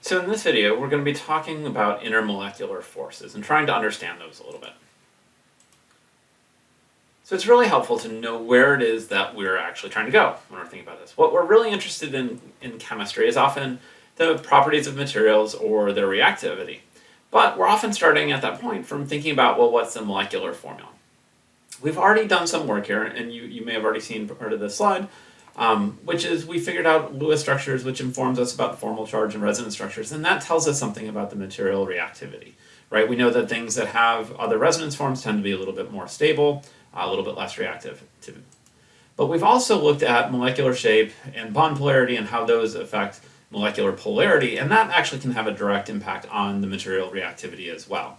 So in this video, we're going to be talking about intermolecular forces and trying to understand those a little bit. So it's really helpful to know where it is that we're actually trying to go when we're thinking about this. What we're really interested in chemistry is often the properties of materials or their reactivity. But we're often starting at that point from thinking about, well, what's the molecular formula? We've already done some work here, and you may have already seen part of this slide, which is we figured out Lewis structures, which informs us about formal charge and resonance structures, and that tells us something about the material reactivity, right? We know that things that have other resonance forms tend to be a little bit more stable, a little bit less reactive. But we've also looked at molecular shape and bond polarity and how those affect molecular polarity, and that actually can have a direct impact on the material reactivity as well.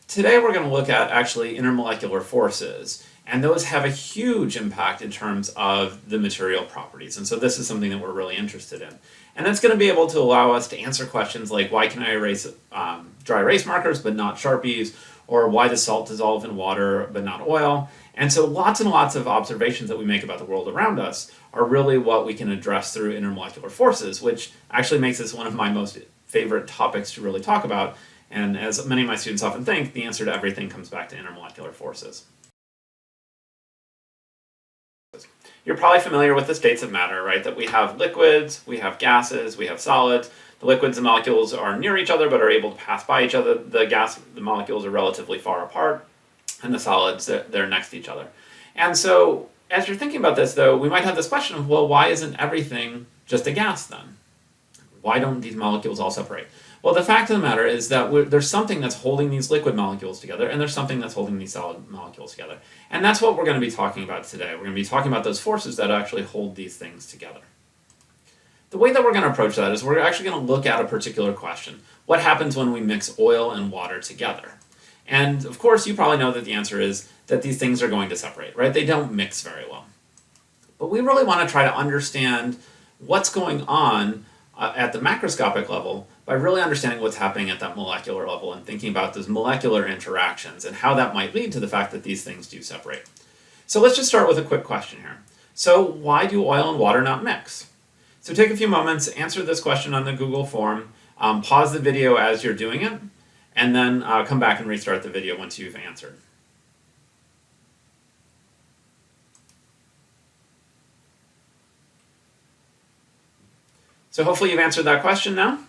Today we're going to look at actually intermolecular forces, and those have a huge impact in terms of the material properties. And so this is something that we're really interested in. And it's going to be able to allow us to answer questions like, why can I erase dry erase markers but not Sharpies? Or why does salt dissolve in water but not oil? And so lots and lots of observations that we make about the world around us are really what we can address through intermolecular forces, which actually makes this one of my most favorite topics to really talk about. And as many of my students often think, the answer to everything comes back to intermolecular forces. You're probably familiar with the states of matter, right? That we have liquids, we have gases, we have solids. The liquids and molecules are near each other but are able to pass by each other. The molecules are relatively far apart, and the solids, they're next to each other. And so as you're thinking about this, though, we might have this question of, well, why isn't everything just a gas then? Why don't these molecules all separate? Well, the fact of the matter is that there's something that's holding these liquid molecules together, and there's something that's holding these solid molecules together. And that's what we're going to be talking about today. We're going to be talking about those forces that actually hold these things together. The way that we're going to approach that is we're actually going to look at a particular question. What happens when we mix oil and water together? And of course, you probably know that the answer is that these things are going to separate, right? They don't mix very well. But we really want to try to understand what's going on at the macroscopic level by really understanding what's happening at that molecular level and thinking about those molecular interactions and how that might lead to the fact that these things do separate. So let's just start with a quick question here. So why do oil and water not mix? So take a few moments, answer this question on the Google form, pause the video as you're doing it, and then come back and restart the video once you've answered. So hopefully you've answered that question now.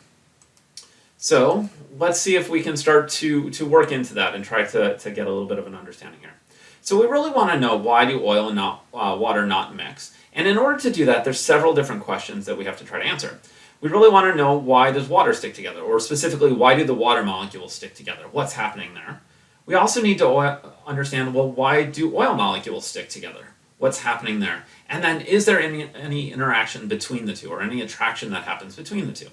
So let's see if we can start to work into that and try to get a little bit of an understanding here. So we really want to know, why do oil and water not mix? And in order to do that, there's several different questions that we have to try to answer. We really want to know, why does water stick together? Or specifically, why do the water molecules stick together? What's happening there? We also need to understand, well, why do oil molecules stick together? What's happening there? And then, is there any interaction between the two, or any attraction that happens between the two?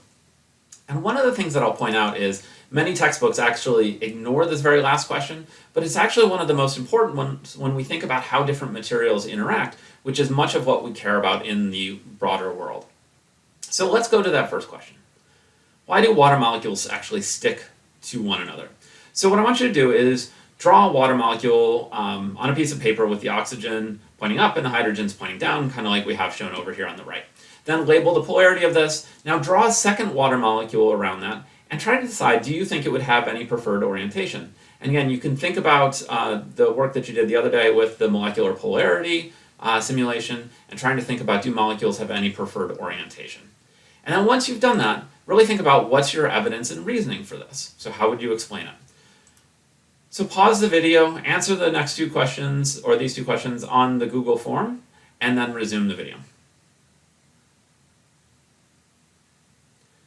And one of the things that I'll point out is many textbooks actually ignore this very last question, but it's actually one of the most important ones when we think about how different materials interact, which is much of what we care about in the broader world. So let's go to that first question. Why do water molecules actually stick to one another? So what I want you to do is draw a water molecule on a piece of paper with the oxygen pointing up and the hydrogens pointing down, kind of like we have shown over here on the right. Then label the polarity of this. Now draw a second water molecule around that and try to decide, do you think it would have any preferred orientation? And again, you can think about the work that you did the other day with the molecular polarity simulation and trying to think about, do molecules have any preferred orientation? And then once you've done that, really think about, what's your evidence and reasoning for this? So how would you explain it? So pause the video, answer the next two questions, or these two questions on the Google form, and then resume the video.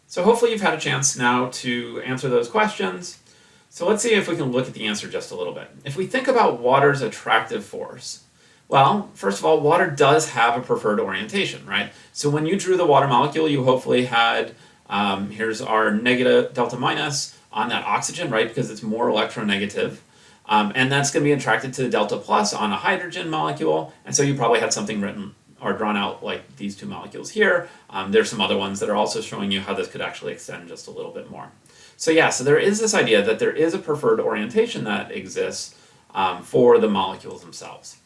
So hopefully you've had a chance now to answer those questions. So let's see if we can look at the answer just a little bit. If we think about water's attractive force, well, first of all, water does have a preferred orientation, right? So when you drew the water molecule, you hopefully had, here's our negative delta minus on that oxygen, right? Because it's more electronegative. And that's going to be attracted to the delta plus on a hydrogen molecule. And so you probably had something written or drawn out like these two molecules here. There's some other ones that are also showing you how this could actually extend just a little bit more. So yeah, so there is this idea that there is a preferred orientation that exists for the molecules themselves.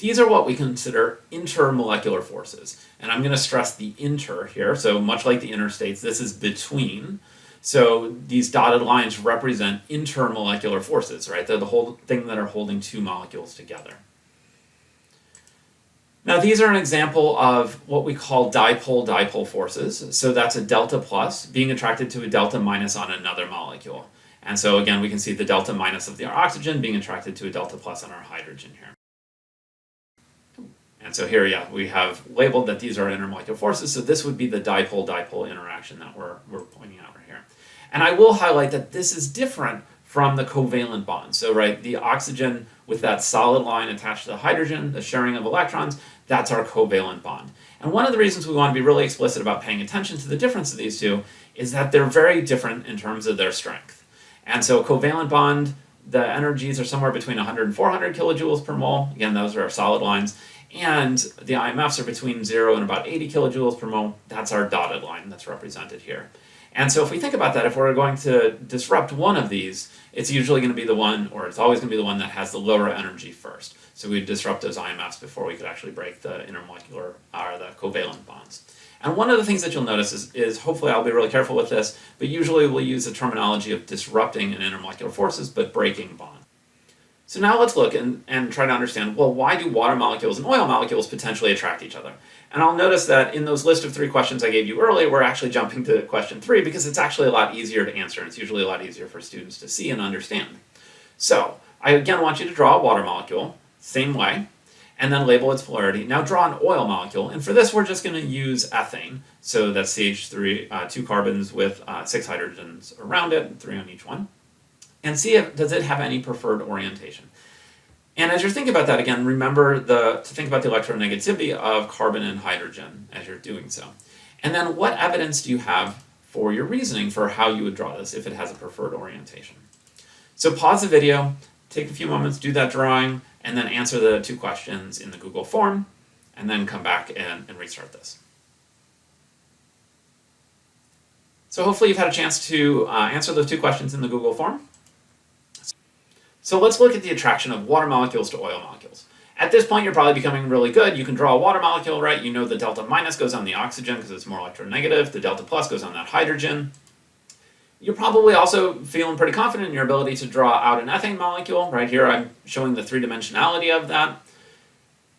These are what we consider intermolecular forces. And I'm going to stress the inter here. So much like the interstates, this is between. So these dotted lines represent intermolecular forces, right? They're the whole thing that are holding two molecules together. Now these are an example of what we call dipole-dipole forces. So that's a delta plus being attracted to a delta minus on another molecule. And so again, we can see the delta minus of our oxygen being attracted to a delta plus on our hydrogen here. And so here, yeah, we have labeled that these are intermolecular forces, so this would be the dipole-dipole interaction that we're pointing out right here. And I will highlight that this is different from the covalent bond. So, right, the oxygen with that solid line attached to the hydrogen, the sharing of electrons, that's our covalent bond. And one of the reasons we want to be really explicit about paying attention to the difference of these two is that they're very different in terms of their strength. And so covalent bond, the energies are somewhere between 100 and 400 kilojoules per mole. Again, those are our solid lines. And the IMFs are between 0 and about 80 kilojoules per mole. That's our dotted line that's represented here. And so if we think about that, if we're going to disrupt one of these, it's usually going to be the one, or it's always going to be the one that has the lower energy first. So we'd disrupt those IMFs before we could actually break the intermolecular, or the covalent bonds. And one of the things that you'll notice is hopefully I'll be really careful with this, but usually we'll use the terminology of disrupting an intermolecular forces, but breaking bonds. So now let's look and try to understand, well, why do water molecules and oil molecules potentially attract each other? And I'll notice that in those list of 3 questions I gave you earlier, we're actually jumping to question 3 because it's actually a lot easier to answer, and it's usually a lot easier for students to see and understand. So I again want you to draw a water molecule, same way, and then label its polarity. Now draw an oil molecule, and for this we're just going to use ethane. So that's CH3, 2 carbons with 6 hydrogens around it, 3 on each one. And see if does it have any preferred orientation. And as you're thinking about that, again, remember to think about the electronegativity of carbon and hydrogen as you're doing so. And then what evidence do you have for your reasoning for how you would draw this if it has a preferred orientation? So pause the video, take a few moments, do that drawing, and then answer the 2 questions in the Google form, and then come back and restart this. So hopefully you've had a chance to answer those 2 questions in the Google form. So let's look at the attraction of water molecules to oil molecules. At this point, you're probably becoming really good. You can draw a water molecule, right? You know the delta minus goes on the oxygen because it's more electronegative. The delta plus goes on that hydrogen. You're probably also feeling pretty confident in your ability to draw out an ethane molecule. Right here, I'm showing the 3-dimensionality of that.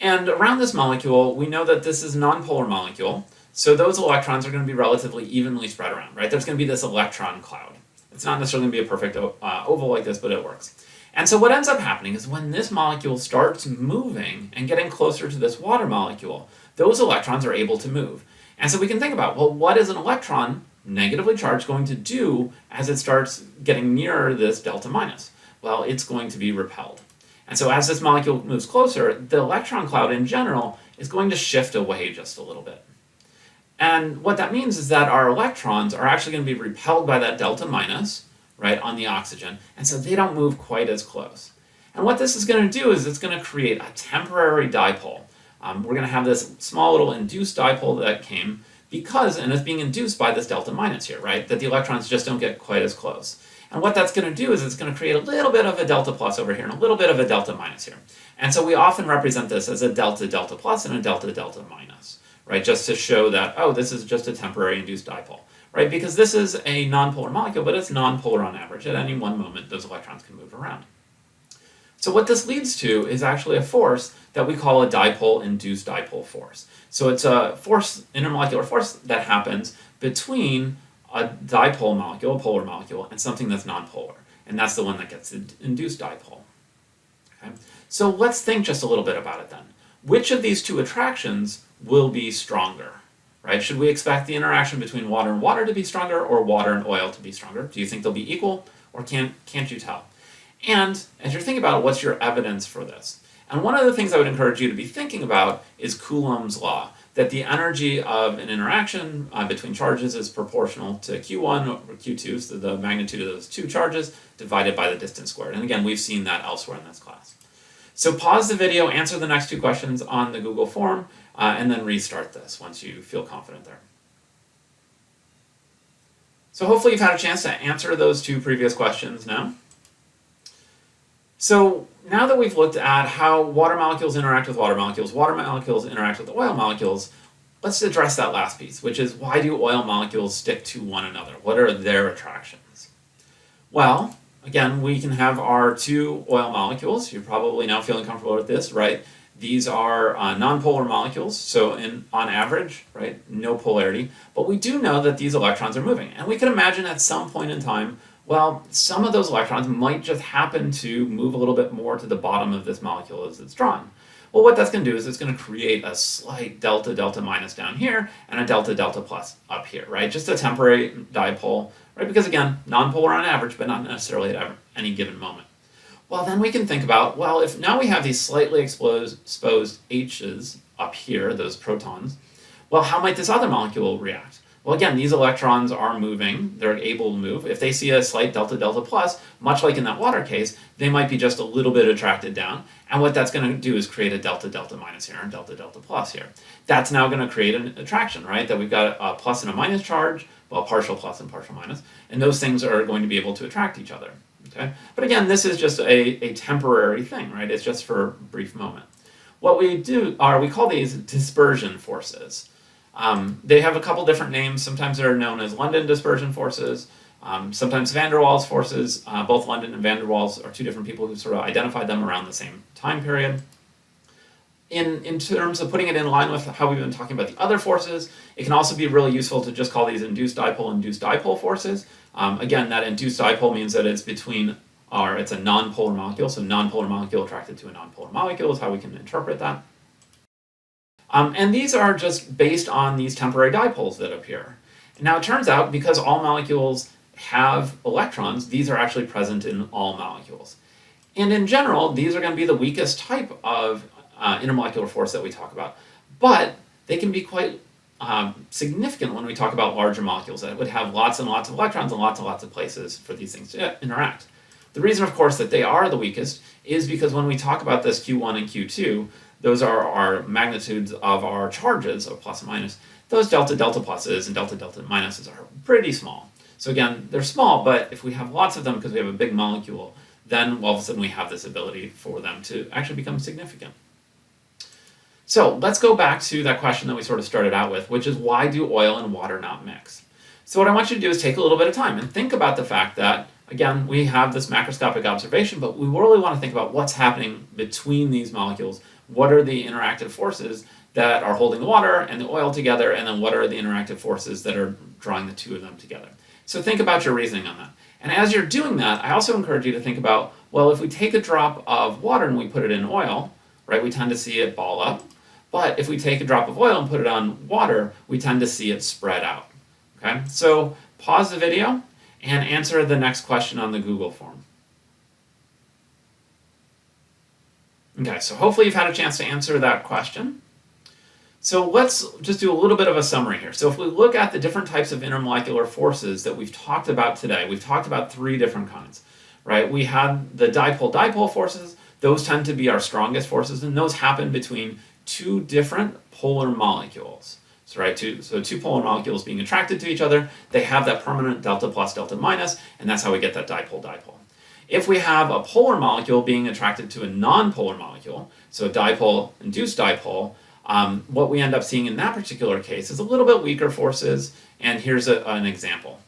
And around this molecule, we know that this is a nonpolar molecule. So those electrons are going to be relatively evenly spread around, right? There's going to be this electron cloud. It's not necessarily going to be a perfect oval like this, but it works. And so what ends up happening is when this molecule starts moving and getting closer to this water molecule, those electrons are able to move. And so we can think about, well, what is an electron, negatively charged, going to do as it starts getting nearer this delta minus? Well, it's going to be repelled. And so as this molecule moves closer, the electron cloud in general is going to shift away just a little bit. And what that means is that our electrons are actually going to be repelled by that delta minus, right, on the oxygen, and so they don't move quite as close. And what this is going to do is it's going to create a temporary dipole. We're going to have this small little induced dipole that came because, and it's being induced by this delta minus here, right, that the electrons just don't get quite as close. And what that's going to do is it's going to create a little bit of a delta plus over here and a little bit of a delta minus here. And so we often represent this as a delta delta plus and a delta delta minus, right, just to show that, oh, this is just a temporary induced dipole. Right, because this is a nonpolar molecule, but it's nonpolar on average. At any one moment, those electrons can move around. So what this leads to is actually a force that we call a dipole-induced dipole force. So it's a force, intermolecular force that happens between a dipole molecule, a polar molecule, and something that's nonpolar. And that's the one that gets the induced dipole. Okay? So let's think just a little bit about it then. Which of these 2 attractions will be stronger? Right? Should we expect the interaction between water and water to be stronger or water and oil to be stronger? Do you think they'll be equal, or can't you tell? And as you're thinking about it, what's your evidence for this? And one of the things I would encourage you to be thinking about is Coulomb's law, that the energy of an interaction between charges is proportional to Q1 or Q2, so the magnitude of those 2 charges divided by the distance squared. And again, we've seen that elsewhere in this class. So pause the video, answer the next 2 questions on the Google form, and then restart this once you feel confident there. So hopefully you've had a chance to answer those 2 previous questions now. So now that we've looked at how water molecules interact with water molecules interact with oil molecules, let's address that last piece, which is why do oil molecules stick to one another? What are their attractions? Well, again, we can have our two oil molecules. You're probably now feeling comfortable with this, right? These are nonpolar molecules, so on average, right, no polarity. But we do know that these electrons are moving. And we can imagine at some point in time, well, some of those electrons might just happen to move a little bit more to the bottom of this molecule as it's drawn. Well, what that's going to do is it's going to create a slight delta minus down here and a delta plus up here, right? Just a temporary dipole, right? Because again, nonpolar on average, but not necessarily at any given moment. Well, then we can think about, well, if now we have these slightly exposed H's up here, those protons, well, how might this other molecule react? Well, again, these electrons are moving, they're able to move. If they see a slight delta plus, much like in that water case, they might be just a little bit attracted down. And what that's going to do is create a delta minus here and delta plus here. That's now going to create an attraction, right? That we've got a plus and a minus charge, well, partial plus and partial minus, and those things are going to be able to attract each other. Okay? But again, this is just a temporary thing, right? It's just for a brief moment. What we do are we call these dispersion forces. They have a couple different names. Sometimes they're known as London dispersion forces, sometimes van der Waals forces. Both London and van der Waals are two different people who sort of identified them around the same time period. In terms of putting it in line with how we've been talking about the other forces, it can also be really useful to just call these induced dipole forces. Again, that induced dipole means that it's between, or it's a nonpolar molecule, so nonpolar molecule attracted to a nonpolar molecule is how we can interpret that. And these are just based on these temporary dipoles that appear. Now it turns out, because all molecules have electrons, these are actually present in all molecules. And in general, these are going to be the weakest type of intermolecular force that we talk about. But they can be quite significant when we talk about larger molecules that would have lots and lots of electrons and lots of places for these things to interact. The reason, of course, that they are the weakest is because when we talk about this Q1 and Q2, those are our magnitudes of our charges of plus and minus. Those delta pluses and delta minuses are pretty small. So again, they're small, but if we have lots of them because we have a big molecule, then all of a sudden we have this ability for them to actually become significant. So let's go back to that question that we sort of started out with, which is why do oil and water not mix? So what I want you to do is take a little bit of time and think about the fact that, again, we have this macroscopic observation, but we really want to think about what's happening between these molecules. What are the interactive forces that are holding the water and the oil together, and then what are the interactive forces that are drawing the two of them together? So think about your reasoning on that. And as you're doing that, I also encourage you to think about, well, if we take a drop of water and we put it in oil, right, we tend to see it ball up. But if we take a drop of oil and put it on water, we tend to see it spread out. Okay? So pause the video and answer the next question on the Google form. Okay, so hopefully you've had a chance to answer that question. So let's just do a little bit of a summary here. So if we look at the different types of intermolecular forces that we've talked about today, we've talked about three different kinds, right? We had the dipole forces. Those tend to be our strongest forces, and those happen between two different polar molecules. So, right, two polar molecules being attracted to each other, they have that permanent delta plus, delta minus, and that's how we get that dipole. If we have a polar molecule being attracted to a nonpolar molecule, so induced dipole, what we end up seeing in that particular case is a little bit weaker forces, and here's an example.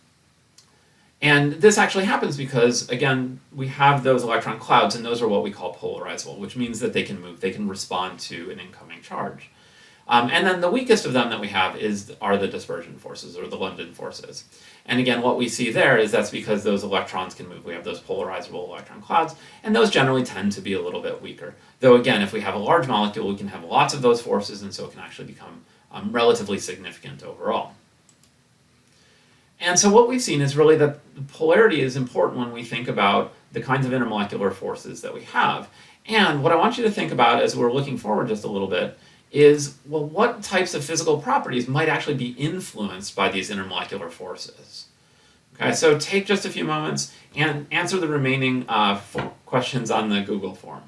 And this actually happens because, again, we have those electron clouds, and those are what we call polarizable, which means that they can move, they can respond to an incoming charge. And then the weakest of them that we have are the dispersion forces, or the London forces. And again, what we see there is that's because those electrons can move. We have those polarizable electron clouds, and those generally tend to be a little bit weaker. Though again, if we have a large molecule, we can have lots of those forces, and so it can actually become relatively significant overall. And so what we've seen is really that the polarity is important when we think about the kinds of intermolecular forces that we have. And what I want you to think about as we're looking forward just a little bit is, well, what types of physical properties might actually be influenced by these intermolecular forces? Okay, so take just a few moments and answer the remaining questions on the Google form.